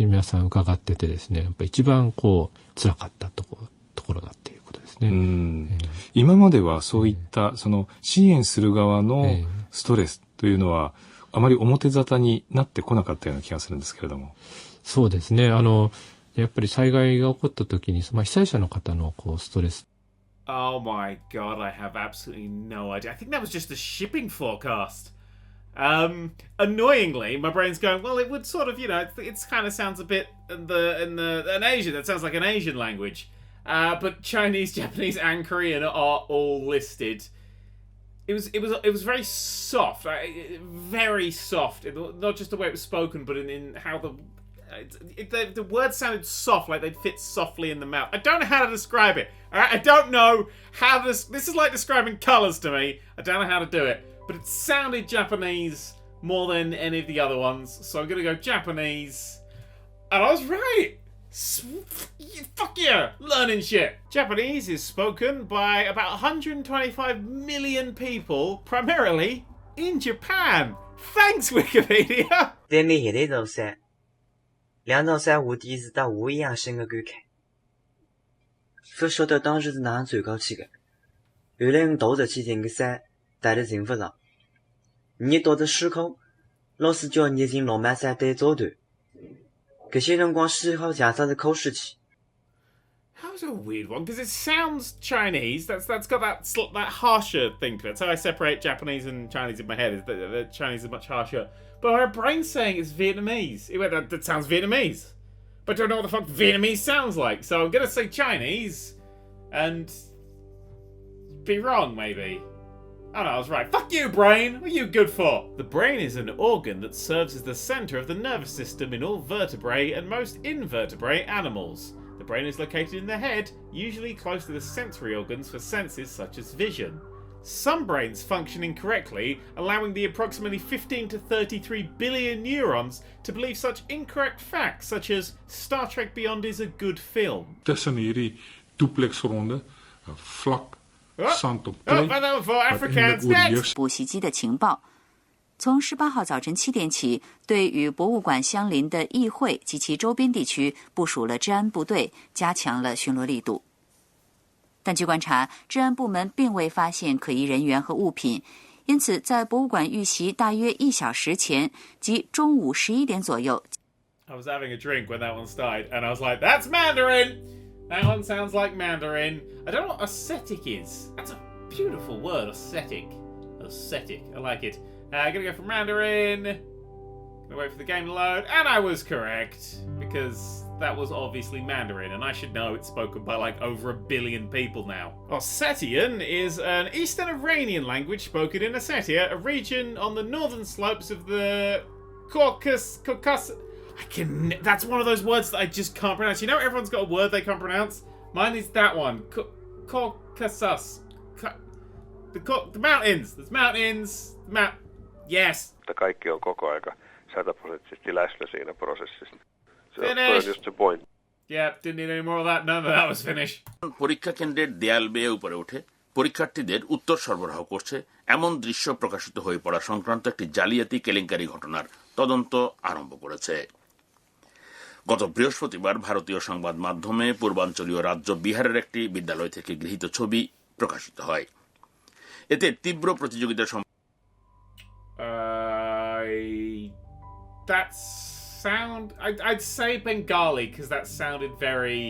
皆さん伺っててですね、やっぱ一番こう辛かったところだっていうことですね。今まではそういったその支援する側のストレスというのはあまり表沙汰になってこなかったような気がするんですけれども。そうですね。やっぱり災害が起こった時に、被災者の方のこうストレス。Oh my god, I have absolutely no idea. I think that was just a shipping forecast. Annoyingly, my brain's going, well, it would sort of, it kind of sounds a bit an Asian. That sounds like an Asian language. But Chinese, Japanese, and Korean are all listed. It was very soft, very soft. Not just the way it was spoken, but in how the words sounded soft, like they'd fit softly in the mouth. I don't know how to describe it. Alright, I don't know how this is like describing colours to me. I don't know how to do it. But it sounded Japanese more than any of the other ones. So I'm going to go Japanese. And I was right. Fuck yeah. Learning shit. Japanese is spoken by about 125 million people, primarily in Japan. Thanks, Wikipedia. 在美黑的一座山，2到3户地是搭湖一样深的感慨。不晓得当时是哪样钻过去的。后来我倒着去这个山，待在政府上。你到这市口，老师叫你进浪漫山队走队。搿些辰光思考驾驶是考试期。That was a weird one because it sounds Chinese. That's got that harsher thing to it. So I separate Japanese and Chinese in my head. The Chinese is much harsher, but my brain's saying it's Vietnamese. That sounds Vietnamese, but I don't know what the fuck Vietnamese sounds like. So I'm gonna say Chinese, and be wrong maybe. Oh no, I was right. Fuck you, brain! What are you good for? The brain is an organ that serves as the center of the nervous system in all vertebrate and most invertebrate animals. The brain is located in the head, usually close to the sensory organs for senses such as vision. Some brains function incorrectly, allowing the approximately 15 to 33 billion neurons to believe such incorrect facts such as Star Trek Beyond is a good film. Tussen hierdie duplexronde, vlak Afrikaans 补习机的情报，从18号早晨7点起，对与博物馆相邻的议会及其周边地区部署了治安部队，加强了巡逻力度。但据观察，治安部门并未发现可疑人员和物品，因此在博物馆遇袭大约1小时前，即中午11点左右。I was having a drink when that one started, and I was like, "That's Mandarin." That one sounds like Mandarin. I don't know what ascetic is. That's a beautiful word, ascetic. Ascetic. I like it. I'm gonna go for Mandarin. Gonna wait for the game to load. And I was correct. Because that was obviously Mandarin. And I should know it's spoken by like over 1 billion people now. Ossetian is an Eastern Iranian language spoken in Ossetia, a region on the northern slopes of the Caucasus. That's one of those words that I just can't pronounce. You know, everyone's got a word they can't pronounce. Mine is that one. Caucasus. The mountains. There's mountains. Yes. Kaikki on koko aika 100% läsnä siinä prosessissa. Finish. Just the point. Yeah, didn't need any more of that. None of that was finished. পরীক্ষা কেন্দ্রের দেয়াল বেয়ে উপরে উঠে পরীক্ষার্থীদের উত্তর সরবরাহ করছে এমন দৃশ্য প্রকাশিত হয়ে পড়া সংক্রান্ত একটি জালিয়াতি কেলেঙ্কারি ঘটনার তদন্ত আরম্ভ করেছে। গত বৃহস্পতিবার ভারতীয় সংবাদ মাধ্যমে পূর্বাঞ্চলীয় রাজ্য বিহারের একটি বিদ্যালয় থেকে গৃহীত ছবি প্রকাশিত হয়। এতে তীব্র প্রতিযোগিতার I'd say Bengali because that sounded very.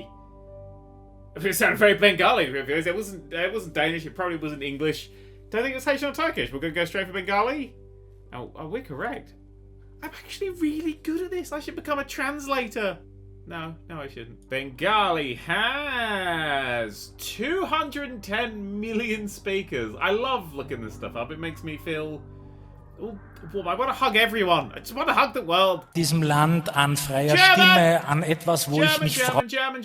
It sounded very Bengali. It wasn't Danish. It probably wasn't English. Don't think it was Haitian or Turkish. We're gonna go straight for Bengali. Oh, we're correct. I'm actually really good at this. I should become a translator. No, I shouldn't. Bengali has 210 million speakers. I love looking this stuff up. It makes me feel. Oh, I want to hug everyone. I just want to hug the world. Diesem Land an freier Stimme, an etwas, wo ich mich freue. German.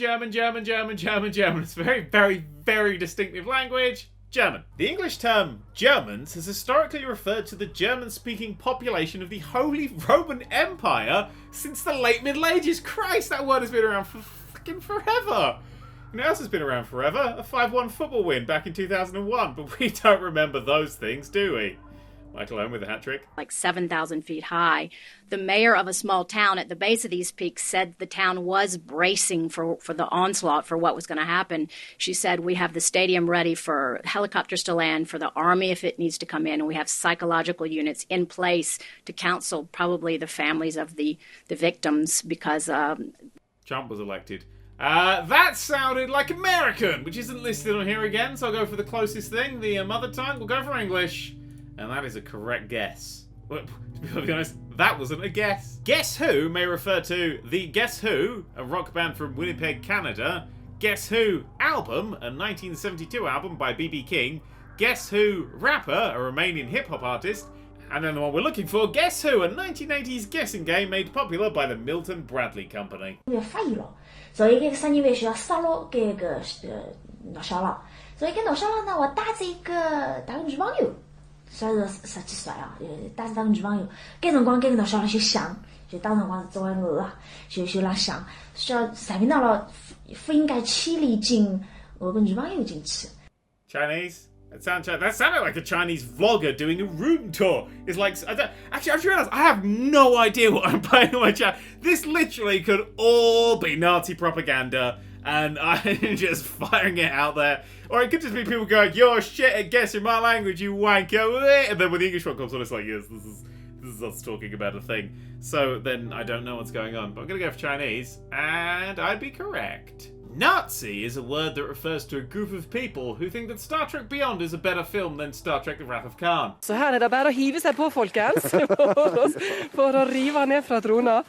It's a very, very, very distinctive language. German. The English term Germans has historically referred to the German-speaking population of the Holy Roman Empire since the late Middle Ages. Christ, that word has been around for fucking forever. You know what else has been around forever? A 5-1 football win back in 2001, but we don't remember those things, do we? Michael Owen with a hat trick. Like 7,000 feet high. The mayor of a small town at the base of these peaks said the town was bracing for the onslaught, for what was going to happen. She said, we have the stadium ready for helicopters to land, for the army if it needs to come in, and we have psychological units in place to counsel probably the families of the victims because... Trump was elected. That sounded like American, which isn't listed on here again, so I'll go for the closest thing, the mother tongue. We'll go for English. And that is a correct guess. But, to be honest, that wasn't a guess. Guess Who may refer to the Guess Who, a rock band from Winnipeg, Canada. Guess Who album, a 1972 album by B.B. King. Guess Who rapper, a Romanian hip-hop artist. And then the one we're looking for, Guess Who, a 1980s guessing game made popular by the Milton Bradley Company. 所以搿个12月就要杀了搿个闹小郎，所以搿闹小郎呢，我带着一个大个女朋友，虽然是10几岁啊，带着大个女朋友，搿辰光搿个闹小郎就想，就当辰光是作为我啊，就来想，说谁明到了不应该千里进我个女朋友进去。 Chinese? That sounded like a Chinese vlogger doing a room tour. It's like, I just realised I have no idea what I'm playing on my chat. This literally could all be Nazi propaganda, and I'm just firing it out there. Or it could just be people going, "You're shit at guessing my language, you wanker," and then when the English one comes on, it's like, yes, this is us talking about a thing. So then I don't know what's going on, but I'm gonna go for Chinese, and I'd be correct. Nazi is a word that refers to a group of people who think that Star Trek Beyond is a better film than Star Trek The Wrath of Khan. Så her er det bare å hive seg på, folkens, for å rive ned fra trona.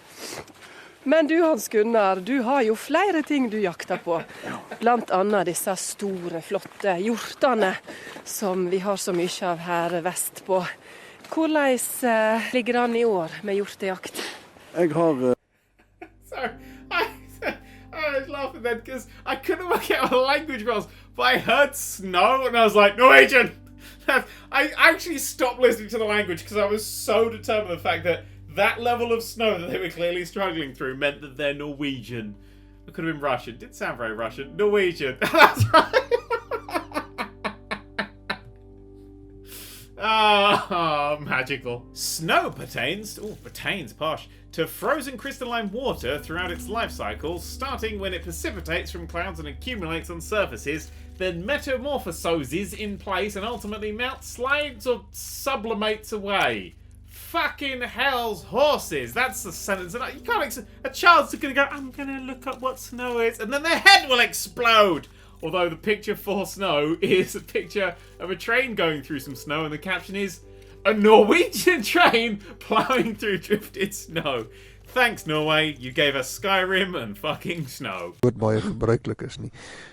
Men du, Hans Gunnar, du har jo flere ting du jakter på. Blant annet disse store, flotte hjortene som vi har så mye av her vest på. Hvordan ligger det an i år med hjortejakt? Jeg har... Sorry, I was laughing then because I couldn't work out what the language was, but I heard snow and I was like, Norwegian! I actually stopped listening to the language because I was so determined the fact that that level of snow that they were clearly struggling through meant that they're Norwegian. It could have been Russian. It did sound very Russian. Norwegian. That's right. Ah, magical. Snow pertains, posh, to frozen crystalline water throughout its life cycle, starting when it precipitates from clouds and accumulates on surfaces, then metamorphoses in place and ultimately melts, slides or sublimates away. Fucking hell's horses. That's the sentence. And you can't a child's going to go, I'm going to look up what snow is, and then their head will explode. Although the picture for snow is a picture of a train going through some snow, and the caption is, a Norwegian train ploughing through drifted snow. Thanks, Norway. You gave us Skyrim and fucking snow. Wat baie gebruiklik is nie.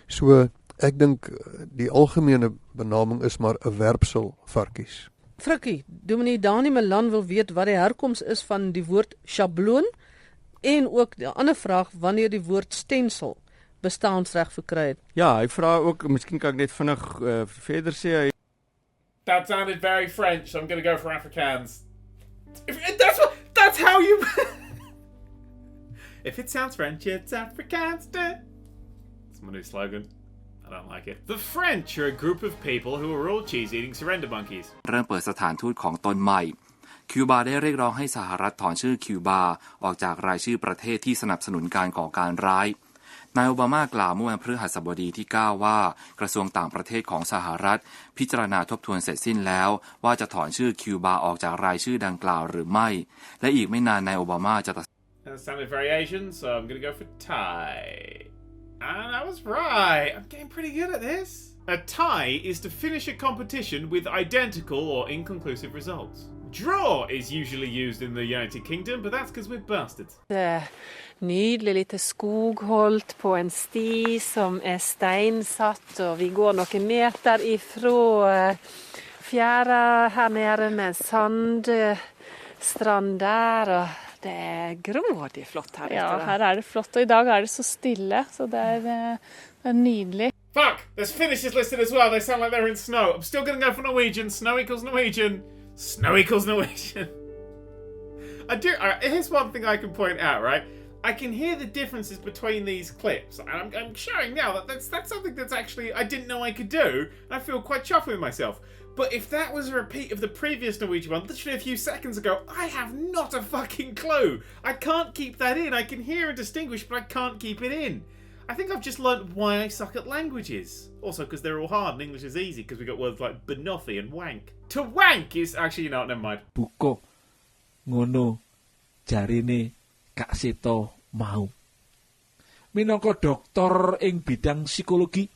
So, ek dink die algemene benaming is maar 'n werpsel varkies. Frikkie, Dominee Dani Milan wil weet wat die herkoms is van die woord sjabloon en ook die ander vraag wanneer die woord stensel bestaansreg verkry het. Ja, hy vra ook, miskien kan ek net vinnig verder sê. That sounded very French, so I'm going to go for Afrikaans. That's how you... If it sounds French, it's Afrikaans. It's my new slogan. I don't like it. The French are a group of people who are all cheese-eating surrender monkeys. เริ่มเปิดสถานทูตของตนใหม่คิวบาได้เรียกร้องให้สหรัฐถอนชื่อคิวบาออกจากรายชื่อประเทศที่สนับสนุนการก่อการร้ายนายโอบามากล่าวเมื่อวันพฤหัสบดีที่ 9 ว่ากระทรวงต่างประเทศของสหรัฐพิจารณาทบทวนเสร็จสิ้นแล้วว่าจะถอนชื่อคิวบาออกจากรายชื่อดังกล่าวหรือไม่และอีกไม่นานนายโอบามาจะตัด That sounded very Asian, so I'm going to go for Thai. And I was right. I'm getting pretty good at this. A tie is to finish a competition with identical or inconclusive results. Draw is usually used in the United Kingdom, but that's because we're bastards. Nydelig lite skogholt på en sti som steinsatt, og vi går noen meter ifra fjæra her nede med en sandstrand der, og det grådig flott her. Ja, her det flott, og I dag det så stille, så det nydelig. Fuck! There's finishes listed as well. They sound like they're in snow. I'm still going to go for Norwegian. Snow equals Norwegian. Snow equals Norwegian. Here's one thing I can point out, right? I can hear the differences between these clips. And I'm showing now that that's something that's actually I didn't know I could do. And I feel quite chuffed with myself. But if that was a repeat of the previous Norwegian one, literally a few seconds ago, I have not a fucking clue. I can't keep that in. I can hear and distinguish, but I can't keep it in. I think I've just learnt why I suck at languages. Also, because they're all hard and English is easy, because we got words like banoffee and wank. To wank is... Actually, you know what, never mind. Buko ngono jarine Kak Seto mau. Minangka doktor ing bidang psikologi,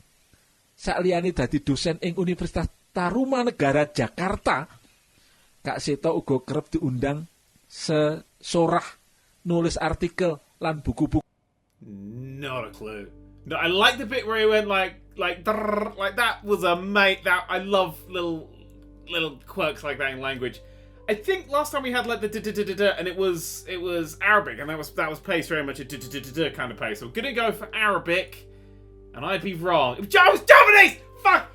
sakliyane dadi dosen ing Universitas Tarumanegara Jakarta, Kak Seto uga kerep diundang sesorah nulis artikel lan buku-buku. Not a clue. No, I like the bit where he went like that was a mate. That I love little quirks like that in language. I think last time we had like the da-da-da-da-da, and it was Arabic, and that was paced very much a da-da-da-da-da kind of pace. So I'm gonna go for Arabic, and I'd be wrong. It was Japanese! Fuck!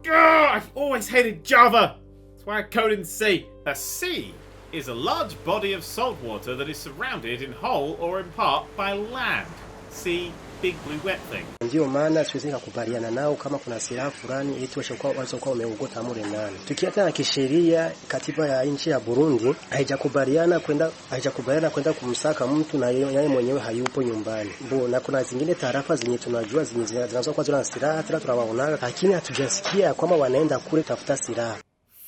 I always hated Java. That's why I coded in C. A sea is a large body of salt water that is surrounded in whole or in part by land. See big blue wet thing. Ndio maana siwezi kukubaliana nao kama kuna silaha fulani eti walizokuwa wameogota mure ndani. Tukiacha na kisheria, katiba ya nchi ya Burundi haijakubaliana kwenda kumsaka mtu na yeye mwenyewe hayupo nyumbani. Na kuna zingine taarifa zenye tunajua zinazokuwa zina silaha hata tunawaona, lakini hatujasikia kama wanaenda kule tafuta silaha.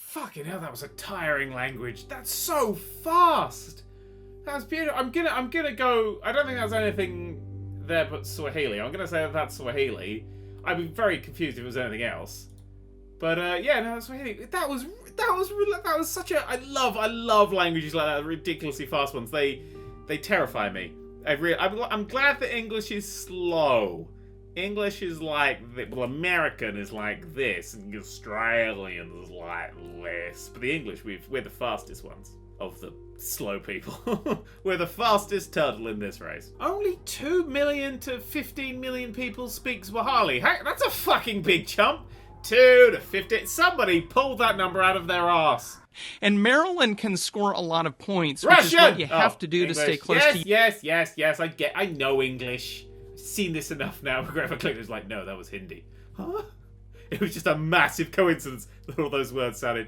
Fucking hell, that was a tiring language. That's so fast. That's beautiful. I'm gonna go. I don't think that's anything there but Swahili. I'm gonna say that's Swahili. I'd be very confused if it was anything else. But yeah, no, Swahili. That was such a. I love languages like that. Ridiculously fast ones. They terrify me. I'm glad that English is slow. English is like, well, American is like this, and Australian is like this. But the English, we're the fastest ones of the slow people. We're the fastest turtle in this race. Only 2 million to 15 million people speak Swahili. Hey, that's a fucking big jump. 2 to 15. Somebody pulled that number out of their ass. And Maryland can score a lot of points, Russian! Which is what you have to do English. To stay close to... Yes. I know English. Seen this enough now. MacLeod was like, no, that was Hindi. Huh? It was just a massive coincidence that all those words sounded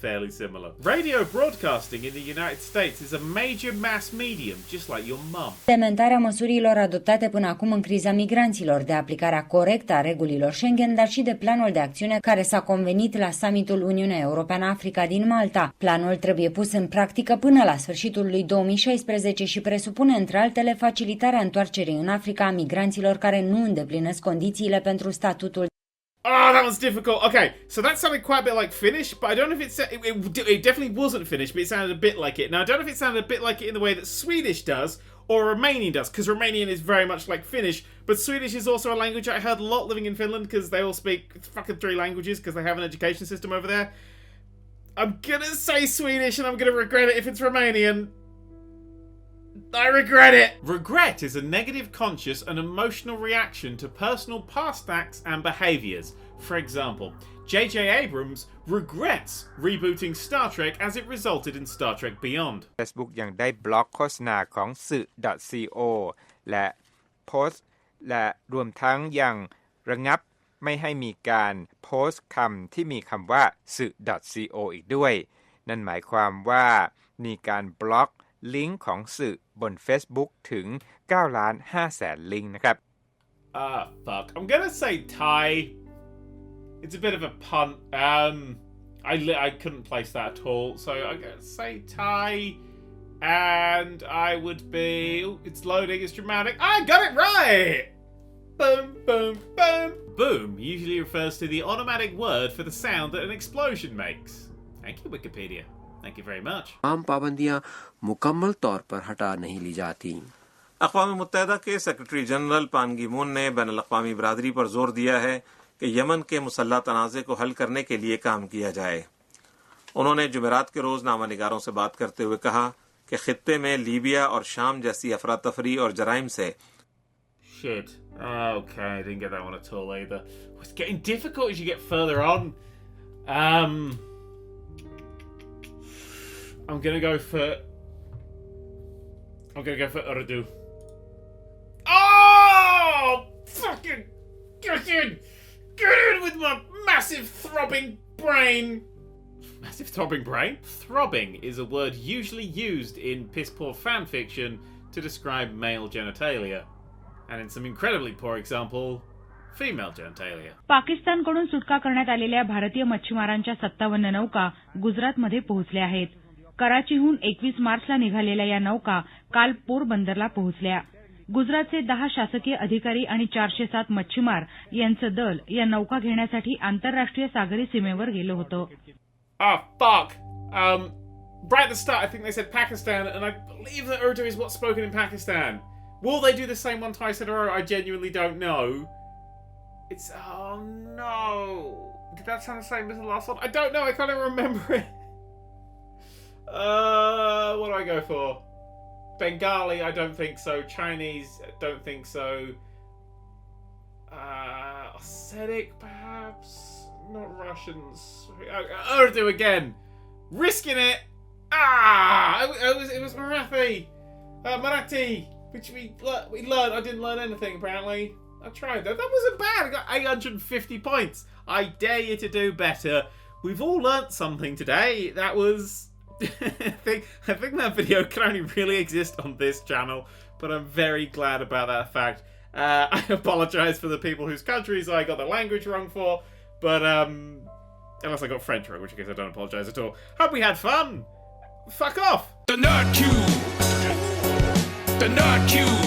fairly similar. Radio broadcasting in the United States is a major mass medium, just like your mum. Implementarea măsurilor adoptate până acum în criza migranților, de aplicarea corectă a regulilor Schengen, dar și de planul de acțiune care s-a convenit la summitul Uniunea Europeană-Africa din Malta. Planul trebuie pus în practică până la sfârșitul lui 2016 și presupune, între altele, facilitarea întoarcerii în Africa a migranților care nu îndeplinesc condițiile pentru statutul. Oh, that was difficult. Okay, so that sounded quite a bit like Finnish, but I don't know if it definitely wasn't Finnish, but it sounded a bit like it. Now, I don't know if it sounded a bit like it in the way that Swedish does, or Romanian does, because Romanian is very much like Finnish, but Swedish is also a language I heard a lot living in Finland, because they all speak fucking 3 languages, because they have an education system over there. I'm gonna say Swedish, and I'm gonna regret it if it's Romanian. I regret it! Regret is a negative conscious and emotional reaction to personal past acts and behaviours. For example, J.J. Abrams regrets rebooting Star Trek as it resulted in Star Trek Beyond. Facebook ยังได้บล็อกโฆษณาของสื่อ .co และโพสต์และรวมทั้งยังระงับไม่ให้มีการโพสต์คำที่มีคำว่าสื่อ .co อีกด้วยนั่นหมายความว่ามีการบล็อกลิงก์ของสื่อบน Facebook ถึง 9,500,000 ลิงก์นะครับ Fuck. I'm gonna say Thai. It's a bit of a punt. I couldn't place that at all. So I'm gonna say Thai. And I would be... Ooh, it's loading, it's dramatic. I got it right! Boom, boom, boom. Boom usually refers to the automatic word for the sound that an explosion makes. Thank you, Wikipedia. Thank you very much. तमाम पाबंदियां मुकम्मल तौर पर हटा नहीं ली जाती। अक़वाम मुत्तहिदा के secretary general पान की मून ने बैनुल-अक़वामी बरादरी पर जोर दिया है कि यमन के मुसल्लह तनाज़े को हल करने के लिए काम किया जाए। उन्होंने जुमेरात के रोज़ नामानिगारों से बात करते हुए कहा कि खित्ते में लीबिया और शाम जैसी अफरा-तफरी और जराइम से Shit. Okay, I didn't get that one at all either. It's getting difficult as you get further on. I'm gonna go for Urdu. Oh! Fucking get in with my massive throbbing brain. Massive throbbing brain. Throbbing is a word usually used in piss-poor fan fiction to describe male genitalia. And in some incredibly poor example, female genitalia. पाकिस्तानकडून सुटका करण्यात आलेल्या भारतीय मच्छीमारांच्या 57 नौका गुजरातमध्ये पोहोचल्या आहेत. कराचीहून 21 मार्चला निघालेल्या या नौका काल पोरबंदरला पोहोचल्या. गुजरातचे 10 शासकीय अधिकारी आणि 407 मच्छीमार यांचं दल या नौका घेण्यासाठी आंतरराष्ट्रीय सागरी सीमेवर गेलं होतं. Fuck. Right at the start, I think they said Pakistan, and I believe that Urdu is what's spoken in Pakistan. Will they do the same one twice in a row? I genuinely don't know. It's... Oh, no. Did that sound the same as the last one? I don't know. I can't even remember it. What do I go for? Bengali, I don't think so. Chinese, don't think so. Ossetic, perhaps? Not Russians. Urdu again. Risking it. It was Marathi. Marathi, which we learned. I didn't learn anything apparently. I tried though. That wasn't bad. I got 850 points. I dare you to do better. We've all learnt something today. That was. I think that video can only really exist on this channel, but I'm very glad about that fact. I apologise for the people whose countries I got the language wrong for, but unless I got French wrong, which I guess I don't apologise at all. Hope we had fun. Fuck off. The Nerd Cube. The Nerd Cube.